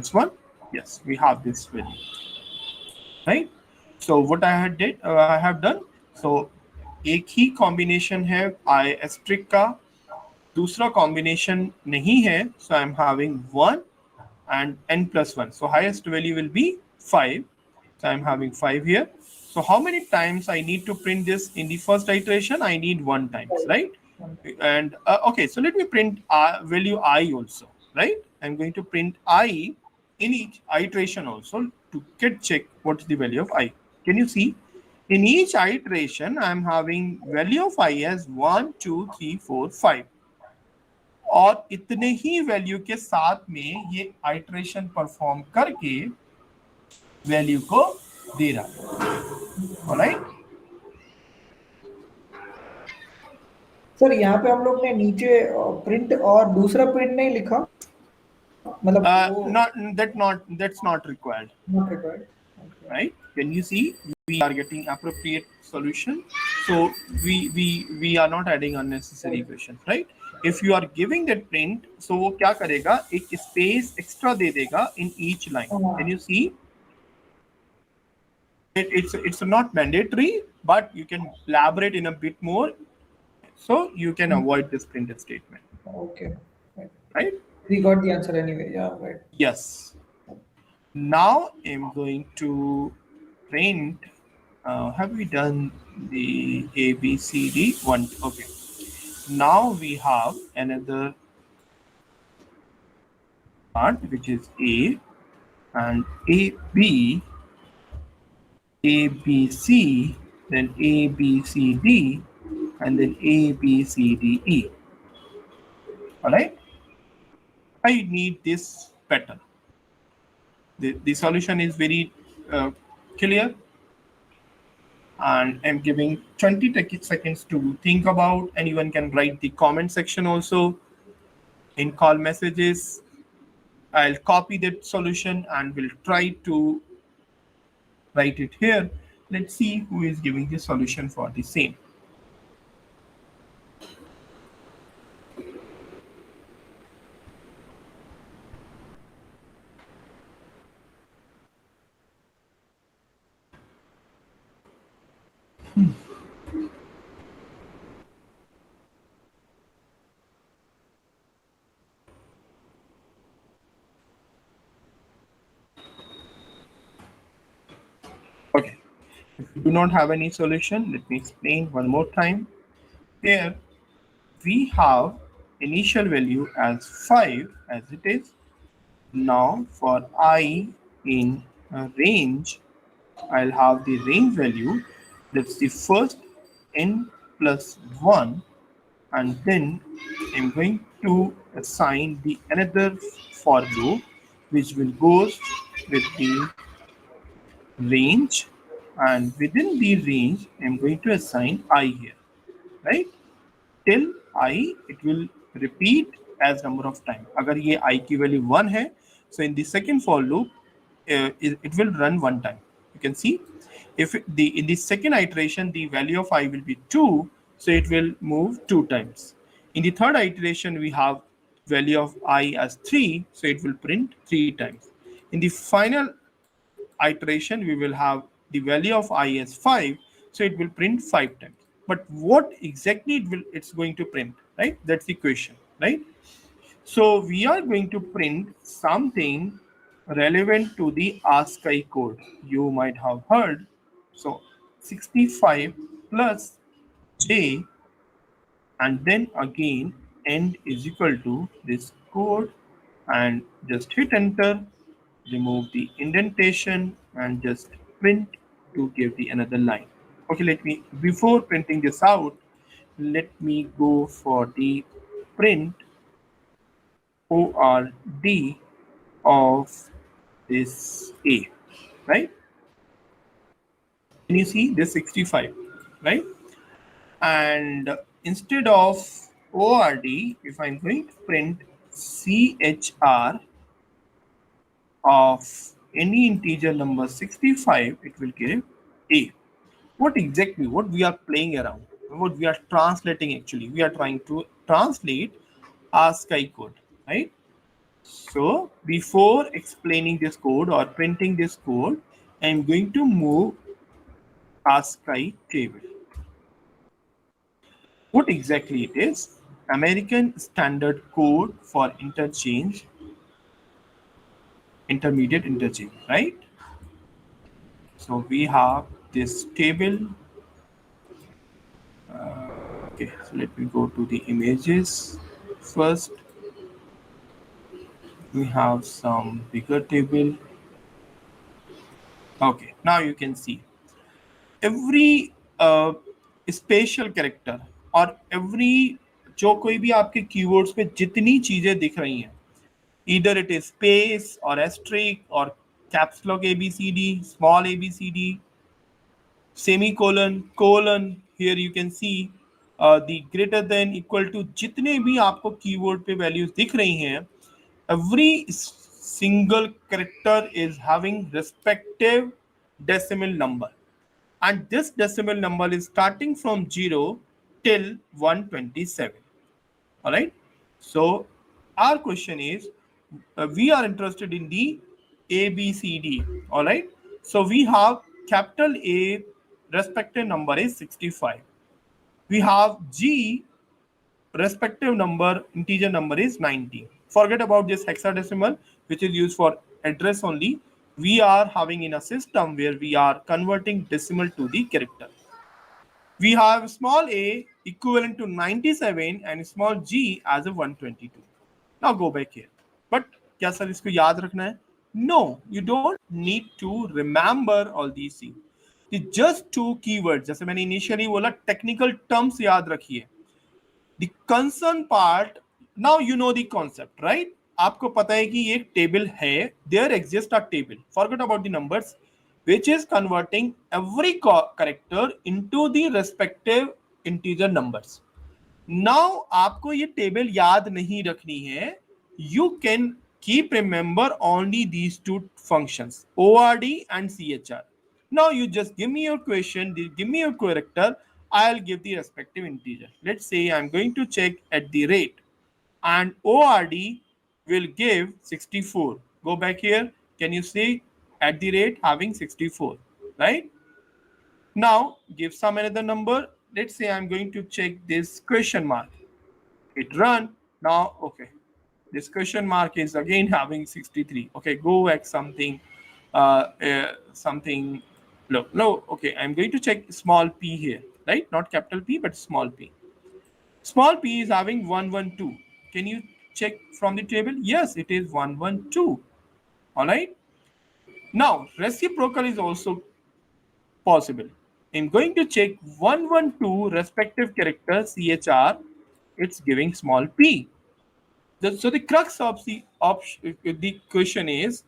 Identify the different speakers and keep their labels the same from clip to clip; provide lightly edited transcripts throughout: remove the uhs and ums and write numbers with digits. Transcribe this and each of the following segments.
Speaker 1: It's 1. Yes, we have this value, right? So what I have done, so एक ही combination है I asterisk का, दूसरा combination नहीं है, so I'm having 1 and n plus 1. So highest value will be 5. So I'm having 5 here. So how many times I need to print this in the first iteration? I need 1 times, right? And okay, so let me print value I also, right? I'm going to print I in each iteration also to check what is the value of I. Can you see? In each iteration, I'm having value of I as 1, 2, 3, 4, 5. और इतने ही value के साथ में ये iteration perform करके value को दे रहा है, ऑलराइट।
Speaker 2: सर यहाँ पे हम लोग ने नीचे प्रिंट और दूसरा प्रिंट नहीं लिखा, मतलब
Speaker 1: that's not required,
Speaker 2: okay.
Speaker 1: Right? Can you see we are getting appropriate solution, so we are not adding unnecessary equations, right? If you are giving that print, so वो क्या करेगा, एक space extra दे देगा in each line. Can you see? It's not mandatory, but you can elaborate in a bit more, so you can avoid this printed statement.
Speaker 2: Okay.
Speaker 1: Right?
Speaker 2: We got the answer anyway. Yeah, right.
Speaker 1: Yes. Now I'm going to print. Have we done the A, B, C, D? 1. Okay. Now we have another part, which is A and A, B, A, B, C, then A, B, C, D, and then A, B, C, D, E. All right. I need this pattern. The solution is very clear, and I'm giving 20 seconds to think about. Anyone can write the comment section also in call messages. I'll copy that solution and we'll try to write it here. Let's see who is giving the solution for the same. Okay, if you do not have any solution, let me explain one more time. Here we have initial value as 5 as it is. Now for I in range, I'll have the range value, that's the first n plus 1, and then I'm going to assign the another for loop which will goes with the range, and within the range I'm going to assign I here, right? Till I, it will repeat as number of time. Agar ye I ki value 1 hai, so in the second for loop it will run 1 time. You can see if in the second iteration the value of I will be 2, so it will move 2 times. In the third iteration we have value of I as 3, so it will print 3 times. In the final iteration we will have the value of I as 5, so it will print 5 times. But what exactly it's going to print, right? That's the question, right? So we are going to print something relevant to the ASCII code. You might have heard. So 65 plus J, and then again end is equal to this code, and just hit enter, remove the indentation, and just print to give the another line. Okay, let me, before printing this out, let me go for the print ORD of this A, right? Can you see this 65, right? And instead of ORD, if I'm going to print CHR of any integer number 65, it will give A. What exactly, what we are playing around, what we are translating actually, we are trying to translate ASCII code, right? So before explaining this code or printing this code, I'm going to move ASCII table. What exactly it is? American Standard Code for Interchange, Intermediate Interchange, right? So we have this table. Okay, so let me go to the images first. We have some bigger table. Okay, now you can see every special character और every जो कोई भी आपके keywords पे जितनी चीजें दिख रही हैं, either it is space or asterisk or caps lock abcd, small abcd, semicolon, colon, here you can see the greater than, equal to, जितने भी आपको कीवर्ड पे वैल्यूज दिख रही हैं, every single character is having respective decimal number, and this decimal number is starting from 0 till 127. All right, so our question is, we are interested in the abcd. All right, so we have capital A respective number is 65. We have G respective number, integer number is 90. Forget about this hexadecimal, which is used for address only. We are having in a system where we are converting decimal to the character. We have small a equivalent to 97 and small g as a 122. Now go back here. But क्या sir इसको याद रखना है? No, you don't need to remember all these things. The just two keywords, जैसे मैंने initially बोला, technical terms याद रखिए. The concern part, now you know the concept, right? आपको पता है कि ये एक टेबल है, there exists a table, forget about the numbers, which is converting every character into the respective integer numbers. Now आपको ये टेबल याद नहीं रखनी है, you can keep remember only these two functions, ord and chr. Now you just give me your question, give me your character, I'll give the respective integer. Let's say I'm going to check at the rate, and ord will give 64. Go back here, can you see at the rate having 64, right? Now give some another number. Let's say I'm going to check this question mark. It run. Now, okay, this question mark is again having 63. Okay, go at something, something, look, no, okay, I'm going to check small p here, right? Not capital P, but small p. Small p is having 112. Can you check from the table? Yes, it is 112. All right. Now, reciprocal is also possible. I'm going to check 112 respective character CHR. It's giving small p. So the crux of the question is,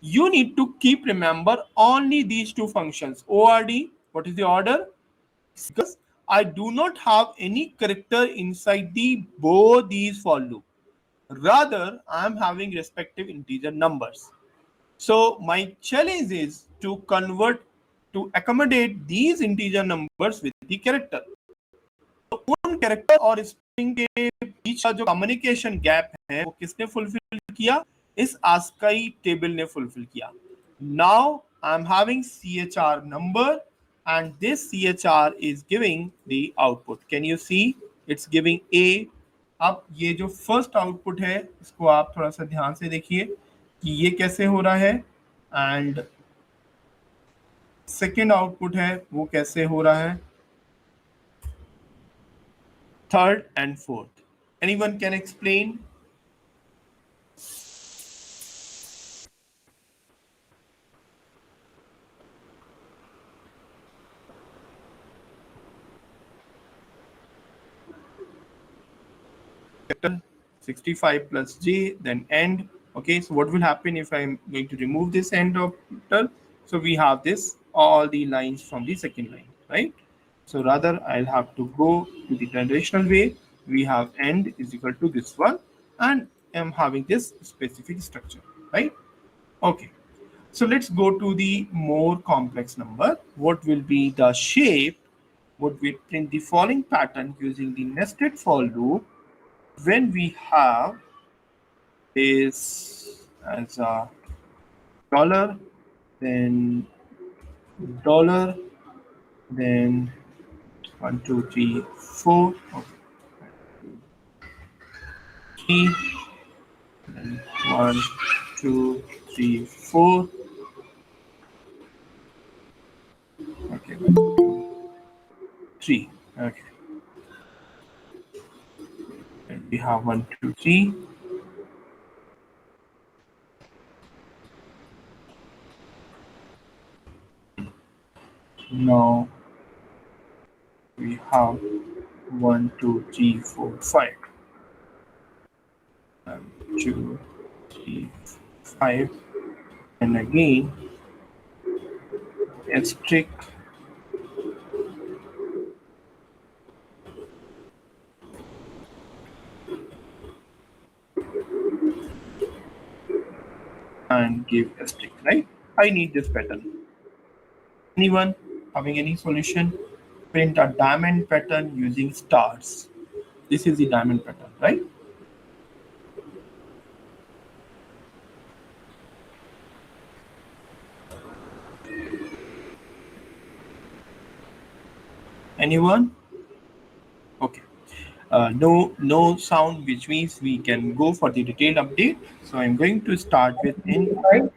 Speaker 1: you need to keep remember only these two functions. ORD, what is the order? Because I do not have any character inside the both these for loop. Rather, I am having respective integer numbers. So my challenge is to convert, to accommodate these integer numbers with the character. उन character और string के बीच का जो communication gap है वो किसने fulfil किया? इस ASCII टेबल ने फुलफिल किया. Now I am having CHR number and this CHR is giving the output. Can you see? It's giving A. अब ये जो फर्स्ट आउटपुट है इसको आप थोड़ा सा ध्यान से देखिए कि ये कैसे हो रहा है, एंड सेकेंड आउटपुट है वो कैसे हो रहा है, third and fourth. Anyone can explain? Vector 65 plus j, then end. Okay, so what will happen if I'm going to remove this end of vector? So we have this, all the lines from the second line, right? So rather I'll have to go to the traditional way. We have end is equal to this one, and I'm having this specific structure, right? Okay. So let's go to the more complex number. What will be the shape? Would we print the following pattern using the nested for loop when we have this as a dollar, then dollar, then 1, 2, 3, 4, okay, 3, then 1, 2, 3, 4, okay, 1, 2, 3, okay, then we have 1, 2, 3. Now we have 1, 2, 3, 4, 5. 1, 2, 3, 5, and again asterisk and give asterisk, right? I need this pattern. Anyone having any solution? Print a diamond pattern using stars. This is the diamond pattern, right? Anyone? Okay. No sound, which means we can go for the detailed update. So I'm going to start with n.
Speaker 2: Right?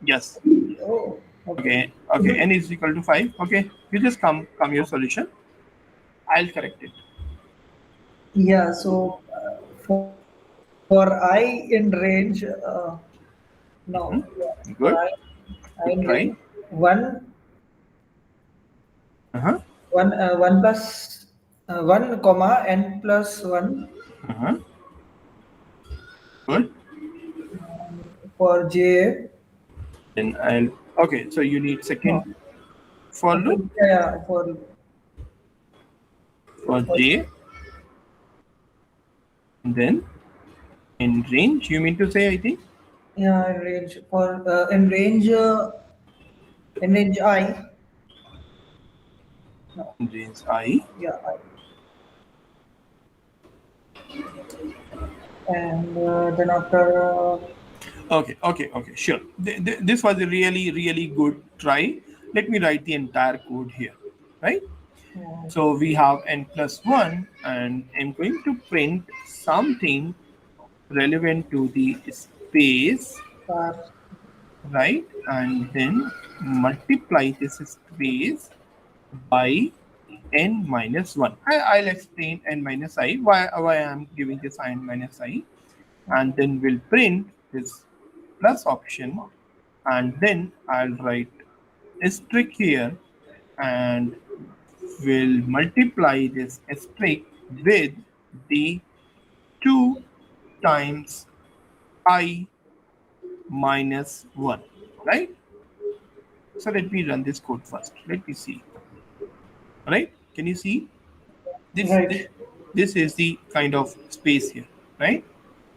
Speaker 1: Yes.
Speaker 2: Oh, okay.
Speaker 1: Okay. Okay. N is equal to 5. Okay. You just come your solution. I'll correct it.
Speaker 2: Yeah, so for I in range, no, yeah, for
Speaker 1: Good.
Speaker 2: I in
Speaker 1: Good
Speaker 2: range,
Speaker 1: try. Uh-huh.
Speaker 2: one plus 1 comma n plus 1
Speaker 1: Uh-huh. Good.
Speaker 2: for j.
Speaker 1: Then I'll. Okay. So you need second
Speaker 2: No,
Speaker 1: for
Speaker 2: okay,
Speaker 1: loop
Speaker 2: yeah,
Speaker 1: for
Speaker 2: for
Speaker 1: j. And then in range, you mean to say, I think?
Speaker 2: yeah, in range for in range I. No,
Speaker 1: In range I.
Speaker 2: yeah, I. And then after
Speaker 1: Okay, okay, okay, sure. This was a really, really good try. Let me write the entire code here, right?
Speaker 2: okay,
Speaker 1: So we have n plus 1, and I'm going to print something relevant to the space,
Speaker 2: star
Speaker 1: right? And then multiply this space by n minus 1. I'll explain n minus I, why I'm giving this n minus I, and then we'll print this plus option, and then I'll write asterisk here, and we'll multiply this asterisk with the 2 times I minus 1, right? So let me run this code first. Let me see. All right, can you see this?
Speaker 2: right.
Speaker 1: This is the kind of space here, right?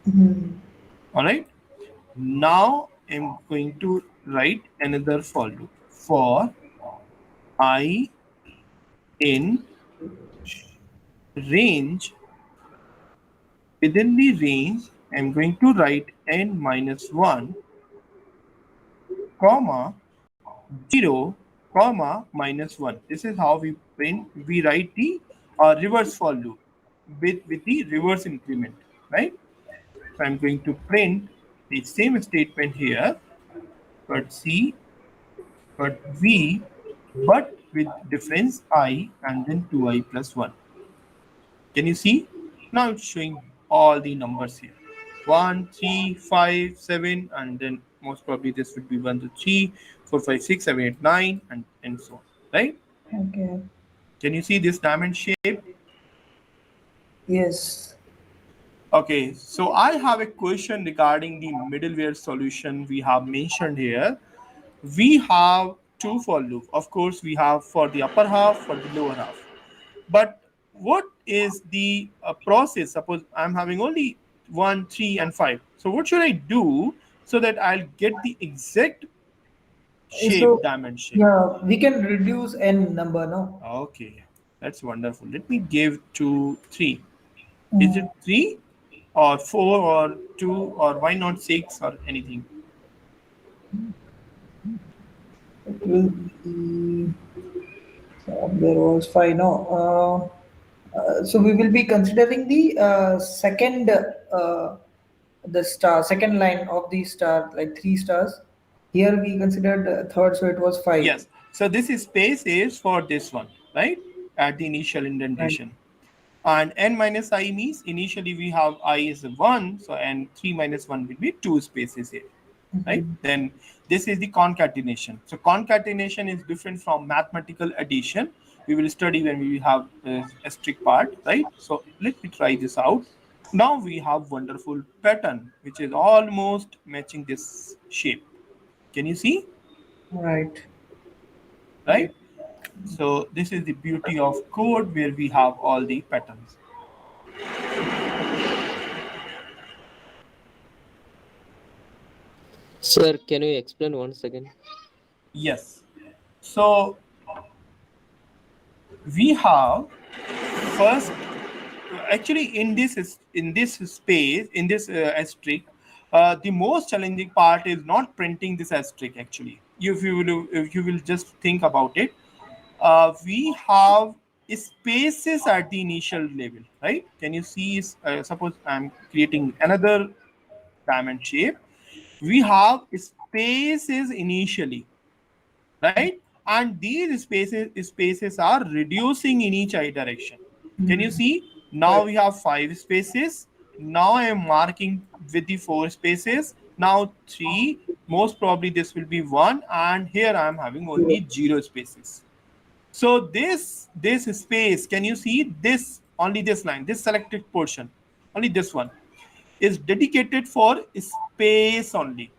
Speaker 2: Hmm.
Speaker 1: All right. Now I'm going to write another for loop for I in range. Within the range, I'm going to write n minus 1, comma 0, comma minus 1. This is how we write the reverse for loop with the reverse increment, right? So I'm going to print the same statement here, but C, but V, but with difference I, and then 2I plus 1. Can you see? Now it's showing all the numbers here. 1, 3, 5, 7, and then most probably this would be 1 to 3, 4, 5, 6, 7, 8, 9, and so on. Right?
Speaker 2: Okay.
Speaker 1: Can you see this diamond shape?
Speaker 2: Yes.
Speaker 1: Okay, so I have a question regarding the middleware solution we have mentioned here. We have two for loop. Of course, we have for the upper half, for the lower half. But what is the process? Suppose I'm having only 1, 3, and 5. So what should I do so that I'll get the exact shape,
Speaker 2: So
Speaker 1: diamond shape?
Speaker 2: yeah, we can reduce n number, no?
Speaker 1: Okay, that's wonderful. Let me give to 3. Is it
Speaker 2: Mm.
Speaker 1: 3? or 4 or 2, or why not 6 or anything?
Speaker 2: It will be. There was five. No. So we will be considering the second, the star, second line of the star, like three stars. Here we considered third, so it was five.
Speaker 1: Yes. So this is space is for this one, right? At the initial
Speaker 2: Right.
Speaker 1: indentation. And n minus I means initially we have I is 1, so and 3 minus 1 will be 2 spaces here, right? Then this is the concatenation. So concatenation is different from mathematical addition. We will study when we have a strict part, right? So let me try this out. Now we have wonderful pattern which is almost matching this shape. Can you see?
Speaker 2: Right.
Speaker 1: Right? So this is the beauty of code where we have all the patterns.
Speaker 3: Sir, can you explain once again?
Speaker 1: Yes. So we have first, actually in this space, in this asterisk, the most challenging part is not printing this asterisk. Actually, if you will just think about it, we have spaces at the initial level, right? Can you see? Suppose I'm creating another diamond shape. We have spaces initially, right? And these spaces are reducing in each direction. Can you see? Now
Speaker 2: Right.
Speaker 1: we have 5 spaces. Now I am marking with the 4 spaces. Now 3. Most probably this will be 1, and here I am having
Speaker 2: Zero.
Speaker 1: only 0 spaces. So this space, can you see this? Only this line, this selected portion, only this one is dedicated for space only,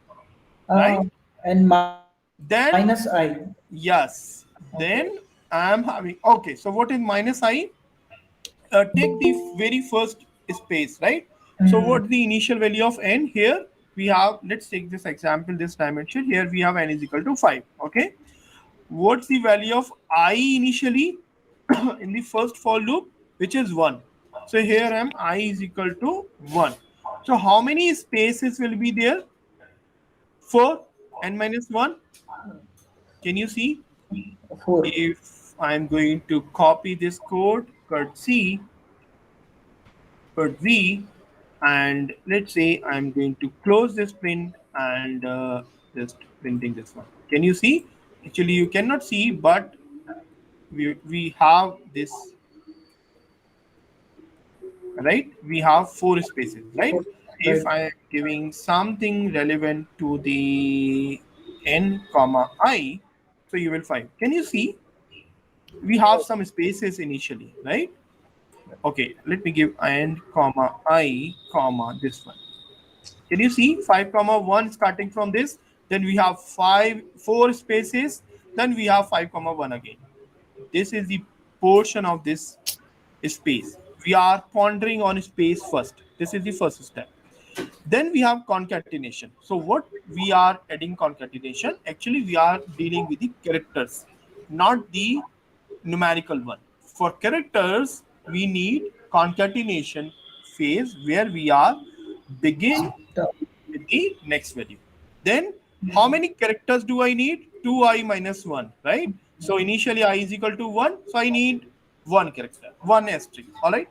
Speaker 1: right?
Speaker 2: Uh, and minus I.
Speaker 1: Then yes,
Speaker 2: Okay.
Speaker 1: then I am having, okay, so what is minus I? Take the very first space, right? So
Speaker 2: Hmm.
Speaker 1: what the initial value of n here? We have, let's take this example, this dimension. Here we have n is equal to 5. Okay, what's the value of I initially in the first for loop, which is 1? So here am I is equal to 1. So how many spaces will be there for n minus 1? Can you see?
Speaker 2: Four.
Speaker 1: If I'm going to copy this code, cut C, cut V, and let's say I'm going to close this print and just printing this one. Can you see? Actually, you cannot see, but we have this, right? We have 4 spaces, right?
Speaker 2: Four.
Speaker 1: If
Speaker 2: Right.
Speaker 1: I am giving something relevant to the n comma I, so you will find. Can you see? We have some spaces initially, right? Okay, let me give n comma I comma this one. Can you see 5 comma 1 starting from this? Then we have 4 spaces. Then we have 5 comma 1 again. This is the portion of this space. We are pondering on space first. This is the first step. Then we have concatenation. So what we are adding concatenation? Actually, we are dealing with the characters, not the numerical one. For characters, we need concatenation phase where we are begin
Speaker 2: Stop.
Speaker 1: with the next value. Then how many characters do I need? 2i minus 1, right? So initially I is equal to 1, so I need one character, one asterisk. All right.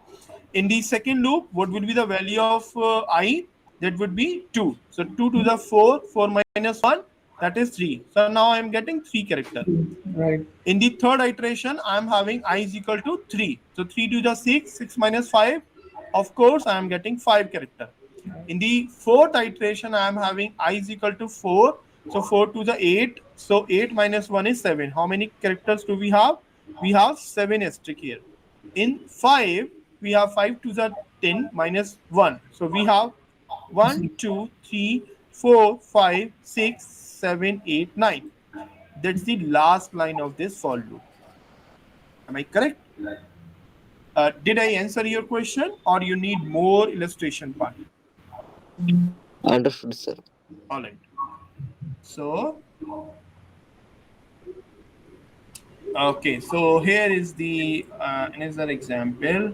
Speaker 1: In the second loop, what will be the value of I? That would be 2. So 2 to the 4, 4 minus 1, that is 3. So now I am getting 3 character.
Speaker 2: Right.
Speaker 1: In the third iteration, I am having I is equal to 3. So 3 to the 6, 6 minus 5. Of course, I am getting 5 character. In the fourth iteration, I am having I is equal to 4. So 4 to the 8. So 8 minus 1 is 7. How many characters do we have? We have 7 asterisk here. In 5, we have 5 to the 10 minus 1. So we have 1, 2, 3, 4, 5, 6, 7, 8, 9. That's the last line of this for loop. Am I correct? Did I answer your question or you need more illustration part?
Speaker 3: Understood, sir.
Speaker 1: All right. So, okay. So here is the another example.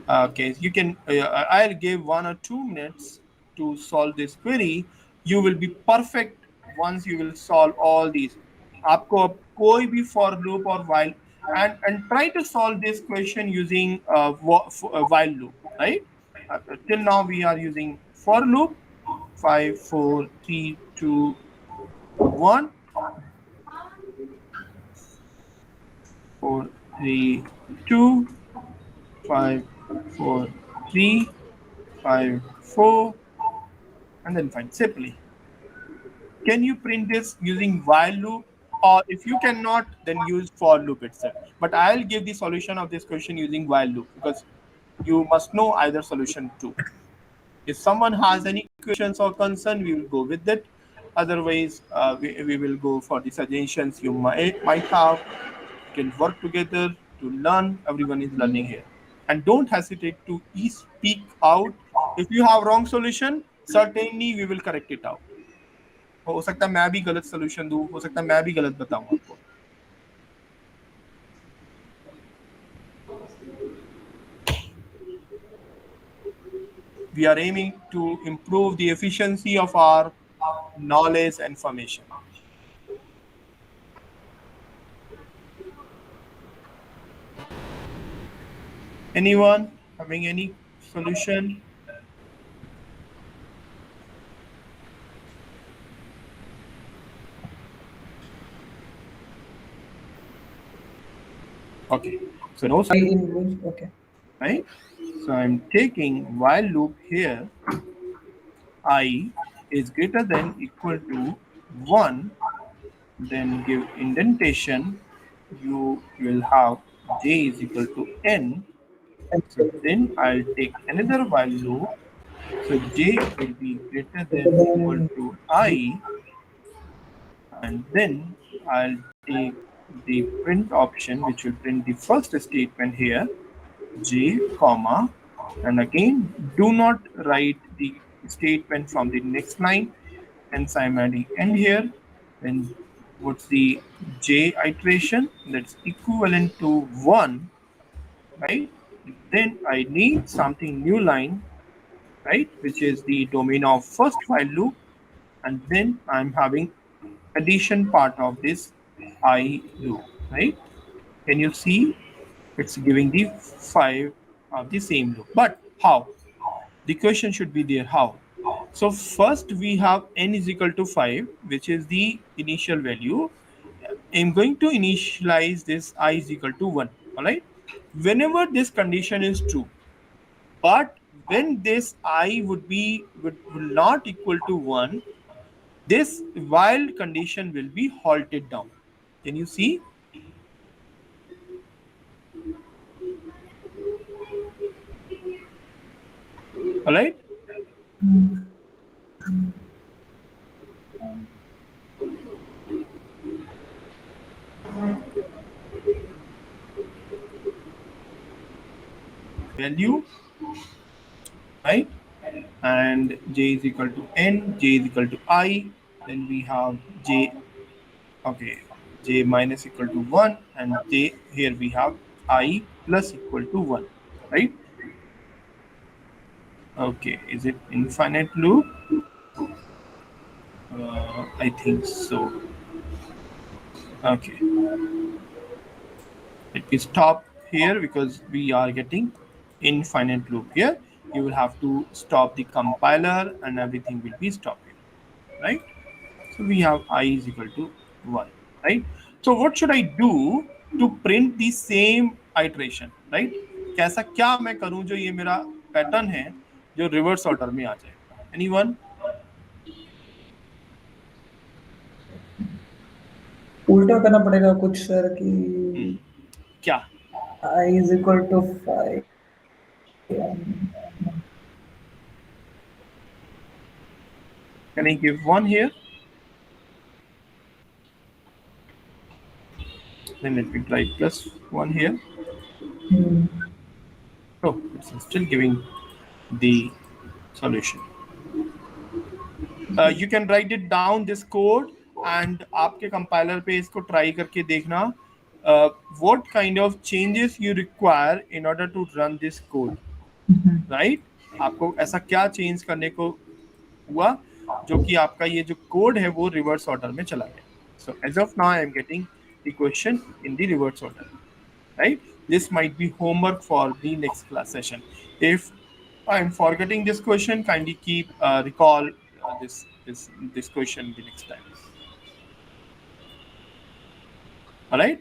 Speaker 1: Okay, you can. I'll give 1 or 2 minutes to solve this query. You will be perfect once you will solve all these. आपको अब कोई भी for loop or while and try to solve this question using while loop, right? Till now we are using for loop. 5, 4, 3, 2, 1, 4, 3, 2, 5, 4, 3, 5, 4, and then find simply. Can you print this using while loop? Or if you cannot, then use for loop itself. But I'll give the solution of this question using while loop because you must know either solution too. If someone has any questions or concern, we will go with it. Otherwise, we will go for the suggestions you might have. We can work together to learn. Everyone is learning here. And don't hesitate to speak out. If you have wrong solution, certainly we will correct it out. हो सकता है मैं भी गलत solution दूं, हो सकता है मैं भी गलत बताऊं आपको. We are aiming to improve the efficiency of our knowledge and information. Anyone having any solution? Okay, so no
Speaker 2: I
Speaker 1: solution,
Speaker 2: in which, okay.
Speaker 1: right? So I'm taking while loop here. I is greater than equal to 1, then give indentation. You will have j is equal to n. So then I'll take another while loop. So j will be greater than equal
Speaker 2: Then
Speaker 1: to I, and then I'll take the print option, which will print the first statement here, j comma, and again do not write the statement from the next line, hence I'm adding n here. Then what's the j iteration? That's equivalent to 1, right? Then I need something new line, right, which is the domain of first while loop, and then I'm having addition part of this I loop, right? Can you see it's giving the 5 of the same loop? But how? The question should be there, how? So first we have n is equal to 5, which is the initial value. I'm going to initialize this I is equal to 1, all right? Whenever this condition is true, but when this I will not equal to 1, this while condition will be halted down. Can you see? All right. Value, right? And j is equal to n, j is equal to I. Then we have j, okay, j minus equal to 1, and j here we have I plus equal to 1, right? Okay, is it infinite loop? I think so. Okay, let me stop here because we are getting infinite loop here. You will have to stop the compiler and everything will be stopped here, right? So we have I is equal to 1, right? So what should I do to print the same iteration, right? कैसा क्या मैं करूं जो ये मेरा pattern है जो reverse order में आ जाए? Anyone?
Speaker 2: उल्टा करना पड़ेगा कुछ सर कि
Speaker 1: क्या?
Speaker 2: I is equal to 5.
Speaker 1: Can I give 1 here? Then let me try plus 1 here. Oh, it's still giving the solution. You can write it down this code and आपके compiler पे इसको try करके देखना what kind of changes you require in order to run this code, right? आपको ऐसा क्या change करने को हुआ जो कि आपका ये जो कोड है वो रिवर्स ऑर्डर में चला गया. So as of now I am getting the question in the reverse order, right? This might be homework for the next class session. If I am forgetting this question, kindly keep recall this question the next time. All right.